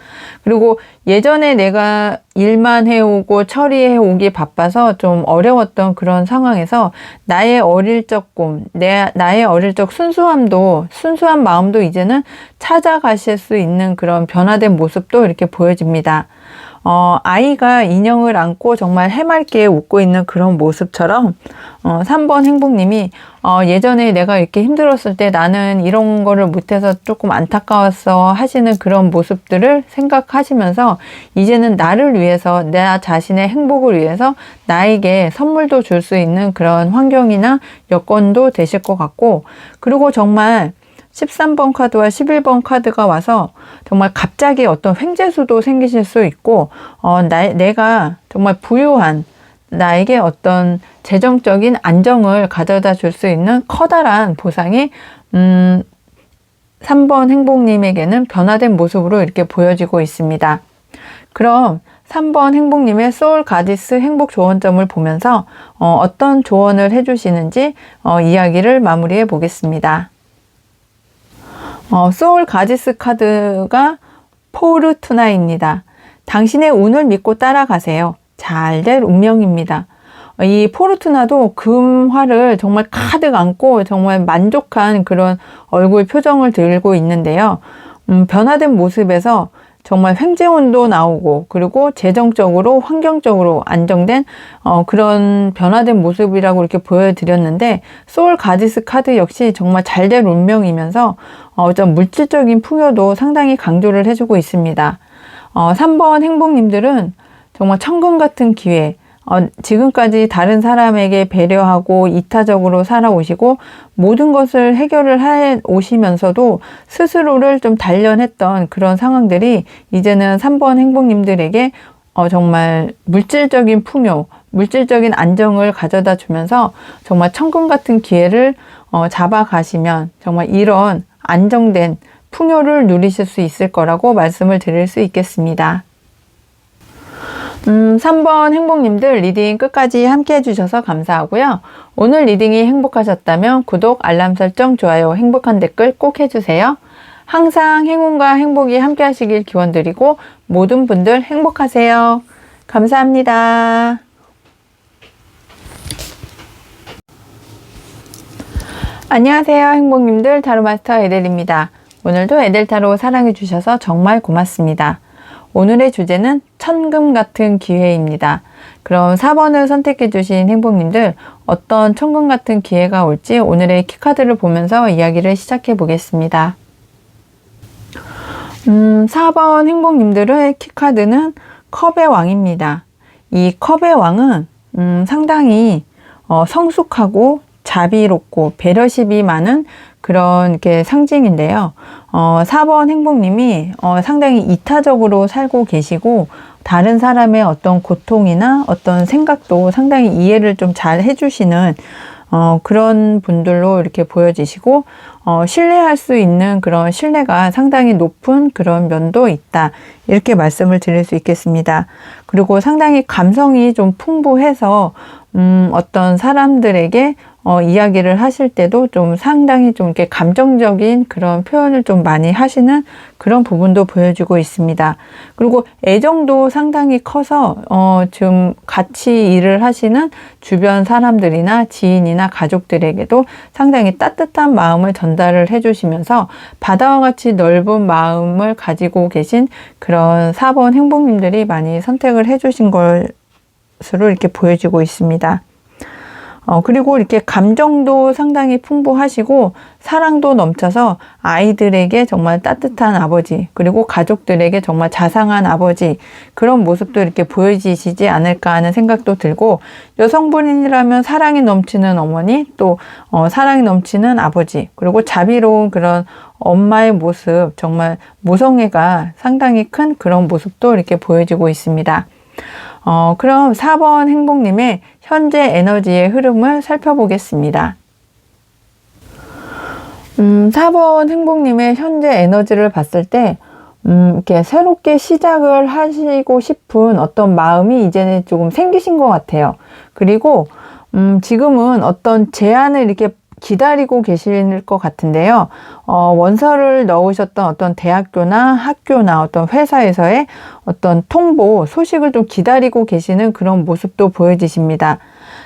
그리고 예전에 내가 일만 해오고 처리해오기 바빠서 좀 어려웠던 그런 상황에서 나의 어릴 적 꿈, 나의 어릴 적 순수한 마음도 이제는 찾아가실 수 있는 그런 변화된 모습도 이렇게 보여집니다. 아이가 인형을 안고 정말 해맑게 웃고 있는 그런 모습처럼 3번 행복님이 예전에 내가 이렇게 힘들었을 때 나는 이런 거를 못해서 조금 안타까웠어 하시는 그런 모습들을 생각하시면서 이제는 나를 위해서, 내 자신의 행복을 위해서 나에게 선물도 줄 수 있는 그런 환경이나 여건도 되실 것 같고, 그리고 정말 13번 카드와 11번 카드가 와서 정말 갑자기 어떤 횡재수도 생기실 수 있고, 내가 정말 부유한, 나에게 어떤 재정적인 안정을 가져다 줄 수 있는 커다란 보상이 3번 행복님에게는 변화된 모습으로 이렇게 보여지고 있습니다. 그럼 3번 행복님의 소울 가디스 행복 조언점을 보면서 어떤 조언을 해주시는지 이야기를 마무리해 보겠습니다. 소울 가디스 카드가 포르투나입니다. 당신의 운을 믿고 따라가세요. 잘 될 운명입니다. 이 포르투나도 금화를 정말 가득 안고 정말 만족한 그런 얼굴 표정을 들고 있는데요. 변화된 모습에서 정말 횡재운도 나오고 그리고 재정적으로 환경적으로 안정된 그런 변화된 모습이라고 이렇게 보여드렸는데 소울 가디스 카드 역시 정말 잘될 운명이면서 어떤 물질적인 풍요도 상당히 강조를 해주고 있습니다. 3번 행복님들은 정말 천금 같은 기회, 지금까지 다른 사람에게 배려하고 이타적으로 살아오시고 모든 것을 해결을 해 오시면서도 스스로를 좀 단련했던 그런 상황들이 이제는 3번 행복님들에게 정말 물질적인 풍요, 물질적인 안정을 가져다 주면서 정말 천금 같은 기회를 잡아가시면 정말 이런 안정된 풍요를 누리실 수 있을 거라고 말씀을 드릴 수 있겠습니다. 3번 행복님들 리딩 끝까지 함께 해주셔서 감사하고요. 오늘 리딩이 행복하셨다면 구독, 알람 설정, 좋아요, 행복한 댓글 꼭 해주세요. 항상 행운과 행복이 함께 하시길 기원드리고 모든 분들 행복하세요. 감사합니다. 안녕하세요 행복님들, 타로마스터 에델입니다. 오늘도 에델타로 사랑해주셔서 정말 고맙습니다. 오늘의 주제는 천금 같은 기회입니다. 그럼 4번을 선택해 주신 행복님들, 어떤 천금 같은 기회가 올지 오늘의 키카드를 보면서 이야기를 시작해 보겠습니다. 4번 행복님들의 키카드는 컵의 왕입니다. 이 컵의 왕은 상당히 성숙하고 자비롭고 배려심이 많은 그런 게 상징인데요. 4번 행복님이 상당히 이타적으로 살고 계시고 다른 사람의 어떤 고통이나 어떤 생각도 상당히 이해를 좀 잘 해주시는 그런 분들로 이렇게 보여지시고 신뢰할 수 있는 그런 신뢰가 상당히 높은 그런 면도 있다. 이렇게 말씀을 드릴 수 있겠습니다. 그리고 상당히 감성이 좀 풍부해서 어떤 사람들에게 이야기를 하실 때도 좀 상당히 좀 이렇게 감정적인 그런 표현을 좀 많이 하시는 그런 부분도 보여주고 있습니다. 그리고 애정도 상당히 커서 지금 같이 일을 하시는 주변 사람들이나 지인이나 가족들에게도 상당히 따뜻한 마음을 전달을 해주시면서 바다와 같이 넓은 마음을 가지고 계신 그런 4번 행복님들이 많이 선택을 해주신 것으로 이렇게 보여지고 있습니다. 그리고 이렇게 감정도 상당히 풍부하시고 사랑도 넘쳐서 아이들에게 정말 따뜻한 아버지, 그리고 가족들에게 정말 자상한 아버지, 그런 모습도 이렇게 보여지시지 않을까 하는 생각도 들고, 여성분이라면 사랑이 넘치는 어머니, 또 사랑이 넘치는 아버지, 그리고 자비로운 그런 엄마의 모습, 정말 모성애가 상당히 큰 그런 모습도 이렇게 보여지고 있습니다. 그럼 4번 행복님의 현재 에너지의 흐름을 살펴보겠습니다. 4번 행복님의 현재 에너지를 봤을 때, 이렇게 새롭게 시작을 하시고 싶은 어떤 마음이 이제는 조금 생기신 것 같아요. 그리고, 지금은 어떤 제안을 이렇게 기다리고 계실 것 같은데요. 원서를 넣으셨던 어떤 대학교나 학교나 어떤 회사에서의 어떤 통보, 소식을 좀 기다리고 계시는 그런 모습도 보여지십니다.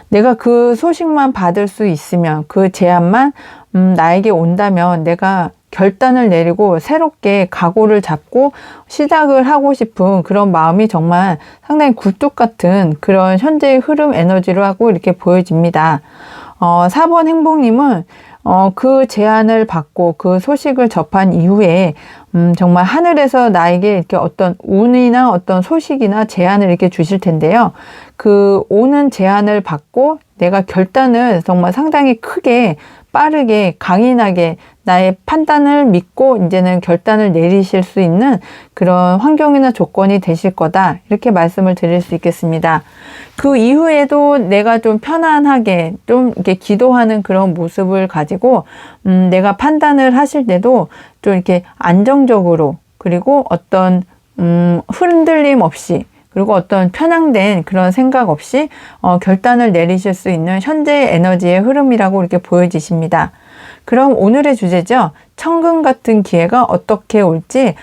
내가 그 소식만 받을 수 있으면, 그 제안만 나에게 온다면 내가 결단을 내리고 새롭게 각오를 잡고 시작을 하고 싶은 그런 마음이 정말 상당히 굴뚝 같은 그런 현재의 흐름 에너지로 하고 이렇게 보여집니다. 4번 행복님은 그 제안을 받고 그 소식을 접한 이후에 정말 하늘에서 나에게 이렇게 어떤 운이나 어떤 소식이나 제안을 이렇게 주실 텐데요. 그 오는 제안을 받고 내가 결단을 정말 상당히 크게 빠르게 강인하게 나의 판단을 믿고 이제는 결단을 내리실 수 있는 그런 환경이나 조건이 되실 거다, 이렇게 말씀을 드릴 수 있겠습니다. 그 이후에도 내가 좀 편안하게 좀 이렇게 기도하는 그런 모습을 가지고 내가 판단을 하실 때도 좀 이렇게 안정적으로, 그리고 어떤 흔들림 없이 그리고 어떤 편향된 그런 생각 없이 결단을 내리실 수 있는 현재의 에너지의 흐름이라고 이렇게 보여지십니다. 그럼 오늘의 주제죠. 천금 같은 기회가 어떻게 올지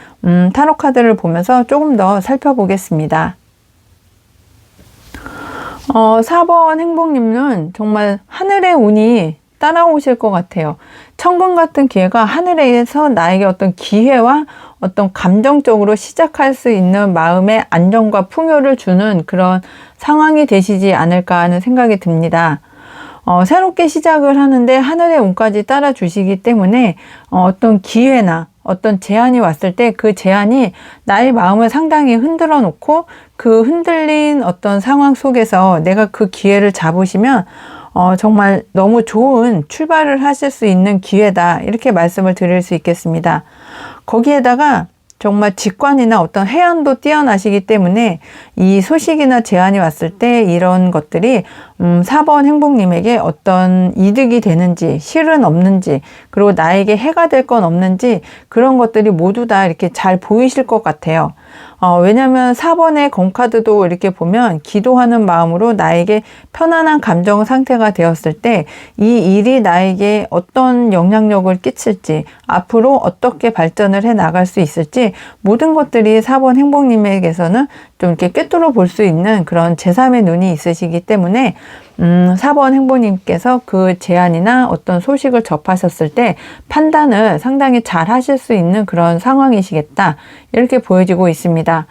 타로 카드를 보면서 조금 더 살펴보겠습니다. 4번 행복님은 정말 하늘의 운이 따라오실 것 같아요. 천금 같은 기회가 하늘에서 나에게 어떤 기회와 어떤 감정적으로 시작할 수 있는 마음의 안정과 풍요를 주는 그런 상황이 되시지 않을까 하는 생각이 듭니다. 새롭게 시작을 하는데 하늘의 운까지 따라 주시기 때문에 어떤 기회나 어떤 제안이 왔을 때 그 제안이 나의 마음을 상당히 흔들어 놓고 그 흔들린 어떤 상황 속에서 내가 그 기회를 잡으시면 정말 너무 좋은 출발을 하실 수 있는 기회다. 이렇게 말씀을 드릴 수 있겠습니다. 거기에다가 정말 직관이나 어떤 해안도 뛰어나시기 때문에 이 소식이나 제안이 왔을 때 이런 것들이 4번 행복님에게 어떤 이득이 되는지 실은 없는지 그리고 나에게 해가 될 건 없는지 그런 것들이 모두 다 이렇게 잘 보이실 것 같아요. 왜냐하면 4번의 검카드도 이렇게 보면 기도하는 마음으로 나에게 편안한 감정 상태가 되었을 때 이 일이 나에게 어떤 영향력을 끼칠지 앞으로 어떻게 발전을 해 나갈 수 있을지 모든 것들이 4번 행복님에게서는 좀 이렇게 꿰뚫어 볼 수 있는 그런 제3의 눈이 있으시기 때문에 4번 행복님께서 그 제안이나 어떤 소식을 접하셨을 때 판단을 상당히 잘 하실 수 있는 그런 상황이시겠다. 이렇게 보여지고 있습니다.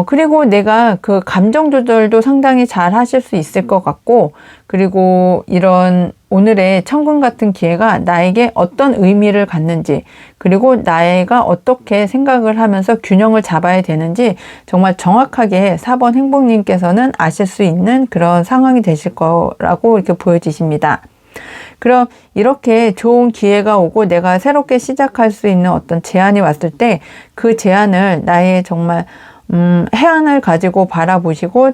그리고 내가 그 감정 조절도 상당히 잘 하실 수 있을 것 같고, 그리고 이런 오늘의 천금 같은 기회가 나에게 어떤 의미를 갖는지, 그리고 나가 어떻게 생각을 하면서 균형을 잡아야 되는지 정말 정확하게 4번 행복님께서는 아실 수 있는 그런 상황이 되실 거라고 이렇게 보여지십니다. 그럼 이렇게 좋은 기회가 오고 내가 새롭게 시작할 수 있는 어떤 제안이 왔을 때 그 제안을 나의 정말 해안을 가지고 바라보시고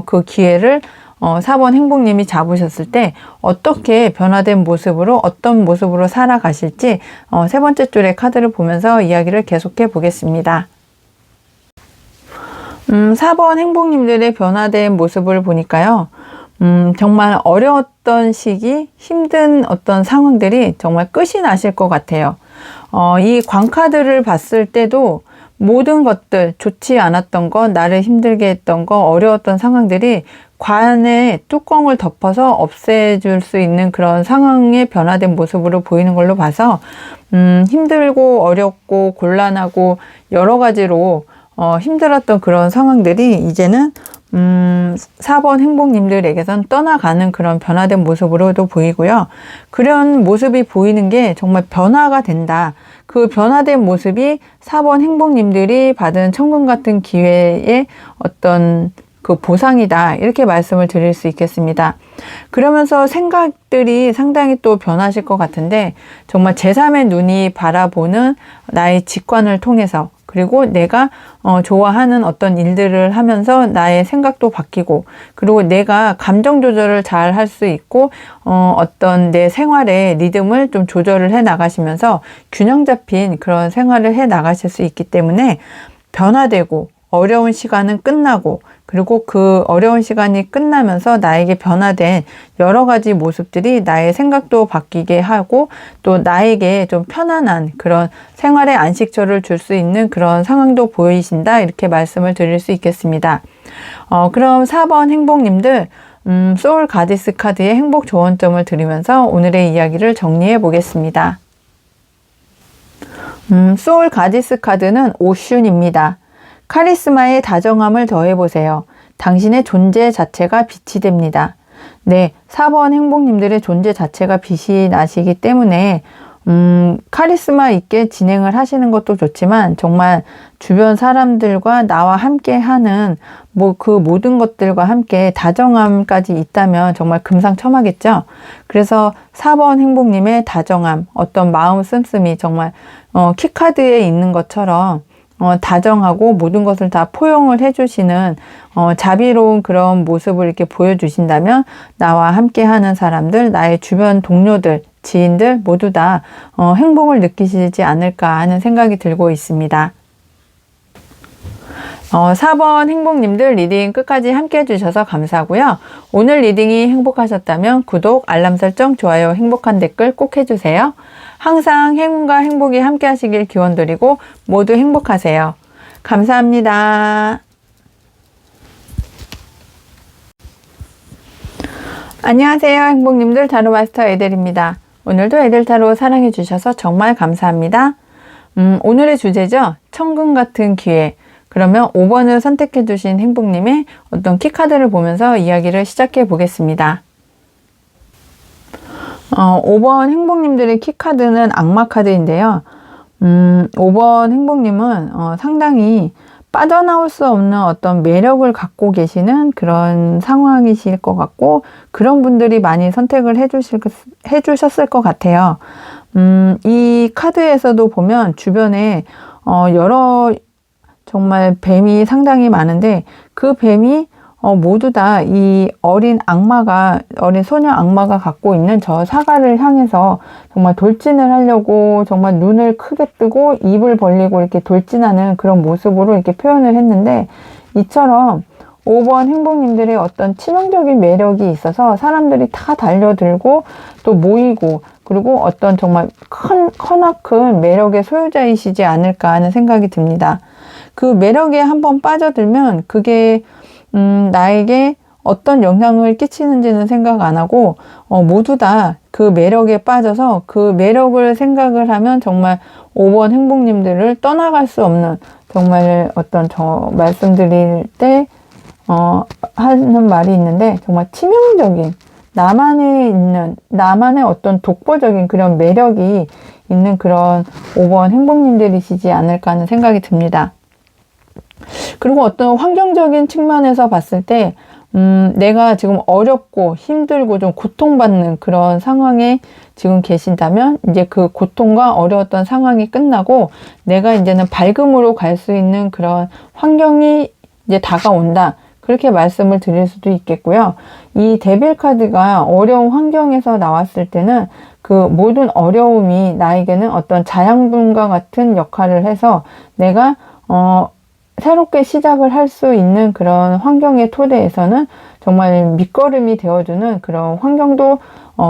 그 기회를 4번 행복님이 잡으셨을 때 어떻게 변화된 모습으로 어떤 모습으로 살아가실지 세 번째 줄의 카드를 보면서 이야기를 계속해 보겠습니다. 4번 행복님들의 변화된 모습을 보니까요. 정말 어려웠던 시기, 힘든 어떤 상황들이 정말 끝이 나실 것 같아요. 이 광카드를 봤을 때도 모든 것들, 좋지 않았던 거, 나를 힘들게 했던 거, 어려웠던 상황들이 관의 뚜껑을 덮어서 없애줄 수 있는 그런 상황의 변화된 모습으로 보이는 걸로 봐서 힘들고 어렵고 곤란하고 여러 가지로 힘들었던 그런 상황들이 이제는 4번 행복님들에게선 떠나가는 그런 변화된 모습으로도 보이고요. 그런 모습이 보이는 게 정말 변화가 된다. 그 변화된 모습이 4번 행복님들이 받은 천금 같은 기회의 어떤 그 보상이다. 이렇게 말씀을 드릴 수 있겠습니다. 그러면서 생각들이 상당히 또 변하실 것 같은데 정말 제3의 눈이 바라보는 나의 직관을 통해서 그리고 내가 좋아하는 어떤 일들을 하면서 나의 생각도 바뀌고 그리고 내가 감정 조절을 잘 할 수 있고 어떤 내 생활의 리듬을 좀 조절을 해 나가시면서 균형 잡힌 그런 생활을 해 나가실 수 있기 때문에 변화되고 어려운 시간은 끝나고 그리고 그 어려운 시간이 끝나면서 나에게 변화된 여러 가지 모습들이 나의 생각도 바뀌게 하고 또 나에게 좀 편안한 그런 생활의 안식처를 줄 수 있는 그런 상황도 보이신다. 이렇게 말씀을 드릴 수 있겠습니다. 그럼 4번 행복님들 소울 가디스 카드의 행복 조언점을 드리면서 오늘의 이야기를 정리해 보겠습니다. 소울 가디스 카드는 오슌입니다. 카리스마의 다정함을 더해보세요. 당신의 존재 자체가 빛이 됩니다. 네, 4번 행복님들의 존재 자체가 빛이 나시기 때문에 카리스마 있게 진행을 하시는 것도 좋지만 정말 주변 사람들과 나와 함께 하는 그 모든 것들과 함께 다정함까지 있다면 정말 금상첨화겠죠. 그래서 4번 행복님의 다정함, 어떤 마음 씀씀이 정말 키카드에 있는 것처럼 다정하고 모든 것을 다 포용을 해주시는 자비로운 그런 모습을 이렇게 보여주신다면 나와 함께하는 사람들, 나의 주변 동료들, 지인들 모두 다 행복을 느끼시지 않을까 하는 생각이 들고 있습니다. 4번 행복님들 리딩 끝까지 함께 해주셔서 감사하고요. 오늘 리딩이 행복하셨다면 구독, 알람 설정, 좋아요, 행복한 댓글 꼭 해주세요. 항상 행운과 행복이 함께 하시길 기원드리고 모두 행복하세요. 감사합니다. 안녕하세요. 행복님들 타로마스터 에델입니다. 오늘도 에델타로 사랑해주셔서 정말 감사합니다. 오늘의 주제죠. 천금 같은 기회. 그러면 5번을 선택해 주신 행복님의 어떤 키카드를 보면서 이야기를 시작해 보겠습니다. 5번 행복님들의 키카드는 악마 카드인데요. 5번 행복님은 상당히 빠져나올 수 없는 어떤 매력을 갖고 계시는 그런 상황이실 것 같고, 그런 분들이 많이 선택을 해주셨을 것 같아요. 이 카드에서도 보면 주변에 여러 정말 뱀이 상당히 많은데, 그 뱀이 모두 다 이 어린 소녀 악마가 갖고 있는 저 사과를 향해서 정말 돌진을 하려고 정말 눈을 크게 뜨고 입을 벌리고 이렇게 돌진하는 그런 모습으로 이렇게 표현을 했는데, 이처럼 5번 행복님들의 어떤 치명적인 매력이 있어서 사람들이 다 달려들고 또 모이고, 그리고 어떤 정말 커나큰 매력의 소유자이시지 않을까 하는 생각이 듭니다. 그 매력에 한번 빠져들면 그게 나에게 어떤 영향을 끼치는지는 생각 안 하고 모두 다 그 매력에 빠져서 그 매력을 생각을 하면 정말 5번 행복님들을 떠나갈 수 없는, 정말 어떤 말씀드릴 때 하는 말이 있는데, 정말 치명적인 나만의 어떤 독보적인 그런 매력이 있는 그런 5번 행복님들이시지 않을까 하는 생각이 듭니다. 그리고 어떤 환경적인 측면에서 봤을 때 내가 지금 어렵고 힘들고 좀 고통받는 그런 상황에 지금 계신다면, 이제 그 고통과 어려웠던 상황이 끝나고 내가 이제는 밝음으로 갈 수 있는 그런 환경이 이제 다가온다, 그렇게 말씀을 드릴 수도 있겠고요. 이 데빌 카드가 어려운 환경에서 나왔을 때는 그 모든 어려움이 나에게는 어떤 자양분과 같은 역할을 해서 내가 새롭게 시작을 할 수 있는 그런 환경의 토대에서는 정말 밑거름이 되어주는 그런 환경도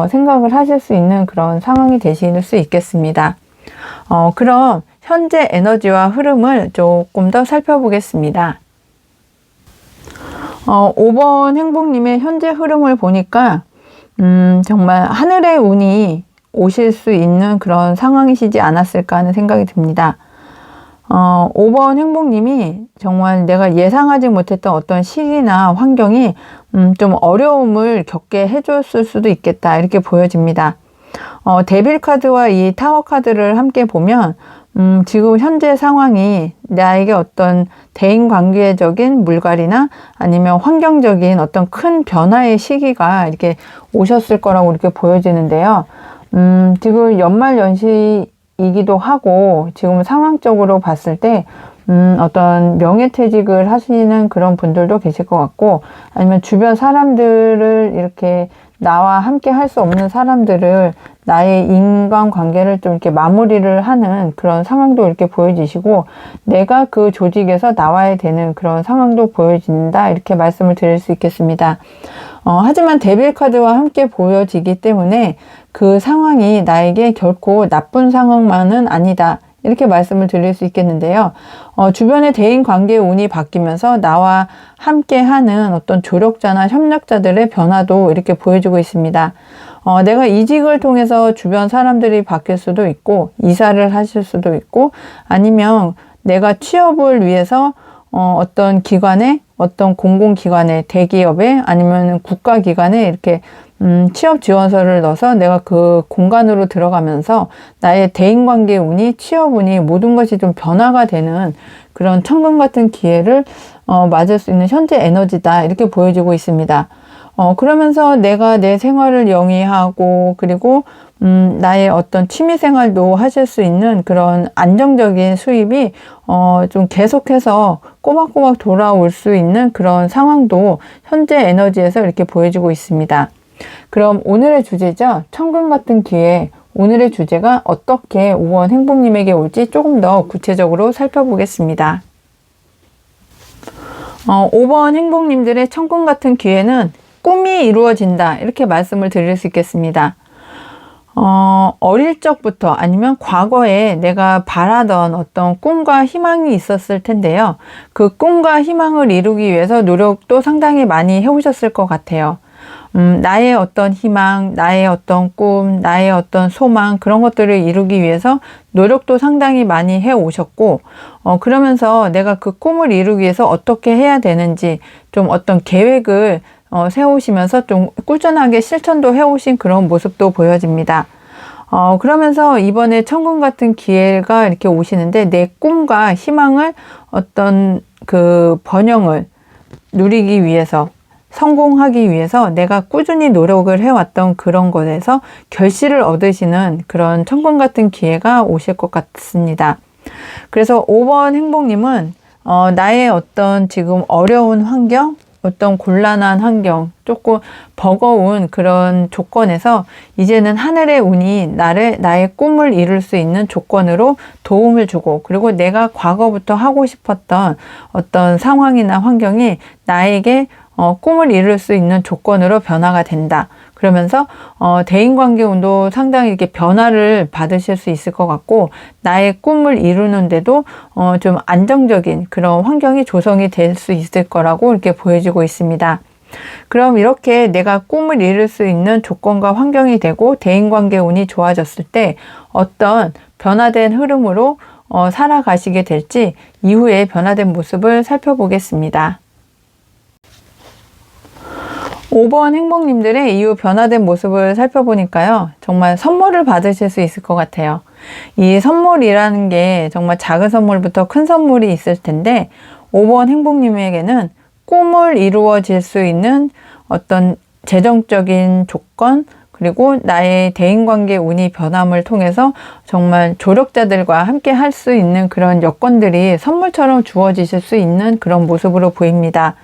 생각을 하실 수 있는 그런 상황이 되실 수 있겠습니다. 그럼 현재 에너지와 흐름을 조금 더 살펴보겠습니다. 5번 행복님의 현재 흐름을 보니까 정말 하늘의 운이 오실 수 있는 그런 상황이시지 않았을까 하는 생각이 듭니다. 5번 행복님이 정말 내가 예상하지 못했던 어떤 시기나 환경이 좀 어려움을 겪게 해줬을 수도 있겠다, 이렇게 보여집니다. 데빌 카드와 이 타워 카드를 함께 보면 지금 현재 상황이 나에게 어떤 대인관계적인 물갈이나 아니면 환경적인 어떤 큰 변화의 시기가 이렇게 오셨을 거라고 이렇게 보여지는데요. 지금 연말연시이기도 하고, 지금 상황적으로 봤을 때 어떤 명예퇴직을 하시는 그런 분들도 계실 것 같고, 아니면 주변 사람들을 이렇게 나와 함께 할 수 없는 사람들을, 나의 인간관계를 좀 이렇게 마무리를 하는 그런 상황도 이렇게 보여지시고, 내가 그 조직에서 나와야 되는 그런 상황도 보여진다, 이렇게 말씀을 드릴 수 있겠습니다. 하지만 데빌 카드와 함께 보여지기 때문에 그 상황이 나에게 결코 나쁜 상황만은 아니다, 이렇게 말씀을 드릴 수 있겠는데요. 주변의 대인관계 운이 바뀌면서 나와 함께하는 어떤 조력자나 협력자들의 변화도 이렇게 보여주고 있습니다. 내가 이직을 통해서 주변 사람들이 바뀔 수도 있고, 이사를 하실 수도 있고, 아니면 내가 취업을 위해서 어떤 기관에, 어떤 공공기관에, 대기업에, 아니면 국가기관에 이렇게 취업 지원서를 넣어서 내가 그 공간으로 들어가면서 나의 대인관계 운이, 취업 운이 모든 것이 좀 변화가 되는 그런 천금 같은 기회를 맞을 수 있는 현재 에너지다, 이렇게 보여지고 있습니다. 그러면서 내가 내 생활을 영위하고, 그리고 나의 어떤 취미 생활도 하실 수 있는 그런 안정적인 수입이 좀 계속해서 꼬박꼬박 돌아올 수 있는 그런 상황도 현재 에너지에서 이렇게 보여지고 있습니다. 그럼 오늘의 주제죠. 천금 같은 기회, 오늘의 주제가 어떻게 5번 행복님에게 올지 조금 더 구체적으로 살펴보겠습니다. 5번 행복님들의 천금 같은 기회는 꿈이 이루어진다, 이렇게 말씀을 드릴 수 있겠습니다. 어릴 적부터 아니면 과거에 내가 바라던 어떤 꿈과 희망이 있었을 텐데요. 그 꿈과 희망을 이루기 위해서 노력도 상당히 많이 해오셨을 것 같아요. 나의 어떤 희망, 나의 어떤 꿈, 나의 어떤 소망, 그런 것들을 이루기 위해서 노력도 상당히 많이 해오셨고, 그러면서 내가 그 꿈을 이루기 위해서 어떻게 해야 되는지 좀 어떤 계획을 세우시면서 좀 꾸준하게 실천도 해오신 그런 모습도 보여집니다. 그러면서 이번에 천금 같은 기회가 이렇게 오시는데 내 꿈과 희망을 어떤 그 번영을 누리기 위해서, 성공하기 위해서 내가 꾸준히 노력을 해왔던 그런 것에서 결실을 얻으시는 그런 천금 같은 기회가 오실 것 같습니다. 그래서 5번 행복님은 나의 어떤 지금 어려운 환경, 어떤 곤란한 환경, 조금 버거운 그런 조건에서 이제는 하늘의 운이 나의 꿈을 이룰 수 있는 조건으로 도움을 주고, 그리고 내가 과거부터 하고 싶었던 어떤 상황이나 환경이 나에게 꿈을 이룰 수 있는 조건으로 변화가 된다. 그러면서 대인관계 운도 상당히 이렇게 변화를 받으실 수 있을 것 같고, 나의 꿈을 이루는데도 좀 안정적인 그런 환경이 조성이 될 수 있을 거라고 이렇게 보여지고 있습니다. 그럼 이렇게 내가 꿈을 이룰 수 있는 조건과 환경이 되고 대인관계 운이 좋아졌을 때 어떤 변화된 흐름으로 살아가시게 될지 이후에 변화된 모습을 살펴보겠습니다. 5번 행복님들의 이후 변화된 모습을 살펴보니까요, 정말 선물을 받으실 수 있을 것 같아요. 이 선물이라는 게 정말 작은 선물부터 큰 선물이 있을 텐데 5번 행복님에게는 꿈을 이루어질 수 있는 어떤 재정적인 조건, 그리고 나의 대인관계 운이 변함을 통해서 정말 조력자들과 함께 할 수 있는 그런 여건들이 선물처럼 주어지실 수 있는 그런 모습으로 보입니다.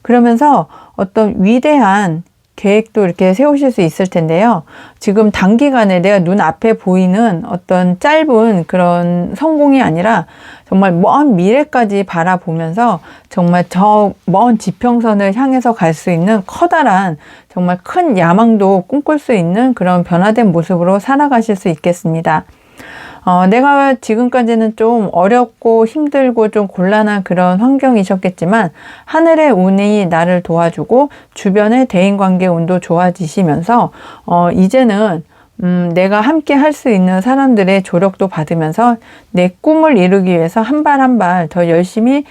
그러면서 어떤 위대한 계획도 이렇게 세우실 수 있을 텐데요. 지금 단기간에 내가 눈앞에 보이는 어떤 짧은 그런 성공이 아니라 정말 먼 미래까지 바라보면서 정말 저 먼 지평선을 향해서 갈 수 있는 커다란 정말 큰 야망도 꿈꿀 수 있는 그런 변화된 모습으로 살아가실 수 있겠습니다. 내가 지금까지는 좀 어렵고 힘들고 좀 곤란한 그런 환경이셨겠지만 하늘의 운이 나를 도와주고 주변의 대인관계 운도 좋아지시면서 이제는 내가 함께 할 수 있는 사람들의 조력도 받으면서 내 꿈을 이루기 위해서 한 발 한 발 더 열심히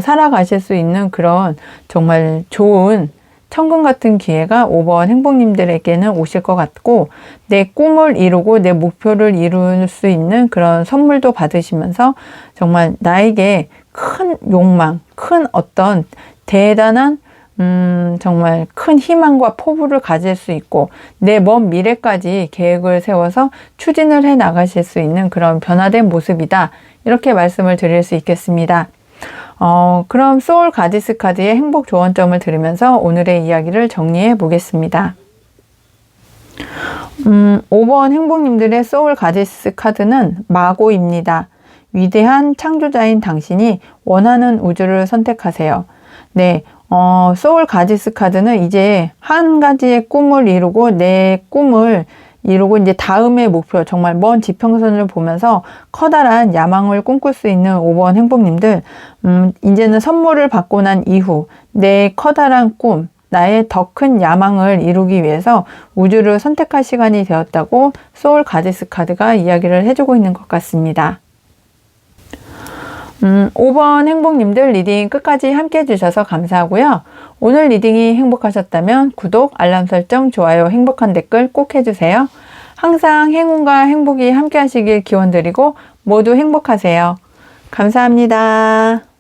살아가실 수 있는 그런 정말 좋은 천금 같은 기회가 5번 행복님들에게는 오실 것 같고, 내 꿈을 이루고 내 목표를 이룰 수 있는 그런 선물도 받으시면서 정말 나에게 큰 욕망, 큰 어떤 대단한 정말 큰 희망과 포부를 가질 수 있고 내 먼 미래까지 계획을 세워서 추진을 해 나가실 수 있는 그런 변화된 모습이다, 이렇게 말씀을 드릴 수 있겠습니다. 그럼 소울 가디스 카드의 행복 조언점을 들으면서 오늘의 이야기를 정리해 보겠습니다. 5번 행복님들의 소울 가디스 카드는 마고입니다. 위대한 창조자인 당신이 원하는 우주를 선택하세요. 네, 소울 가디스 카드는 이제 한 가지의 꿈을 이루고 내 꿈을 이루고 이제 다음의 목표, 정말 먼 지평선을 보면서 커다란 야망을 꿈꿀 수 있는 5번 행복님들, 이제는 선물을 받고 난 이후 내 커다란 꿈, 나의 더 큰 야망을 이루기 위해서 우주를 선택할 시간이 되었다고 소울 가디스 카드가 이야기를 해주고 있는 것 같습니다. 5번 행복님들 리딩 끝까지 함께 해주셔서 감사하고요. 오늘 리딩이 행복하셨다면 구독, 알람 설정, 좋아요, 행복한 댓글 꼭 해주세요. 항상 행운과 행복이 함께 하시길 기원드리고 모두 행복하세요. 감사합니다.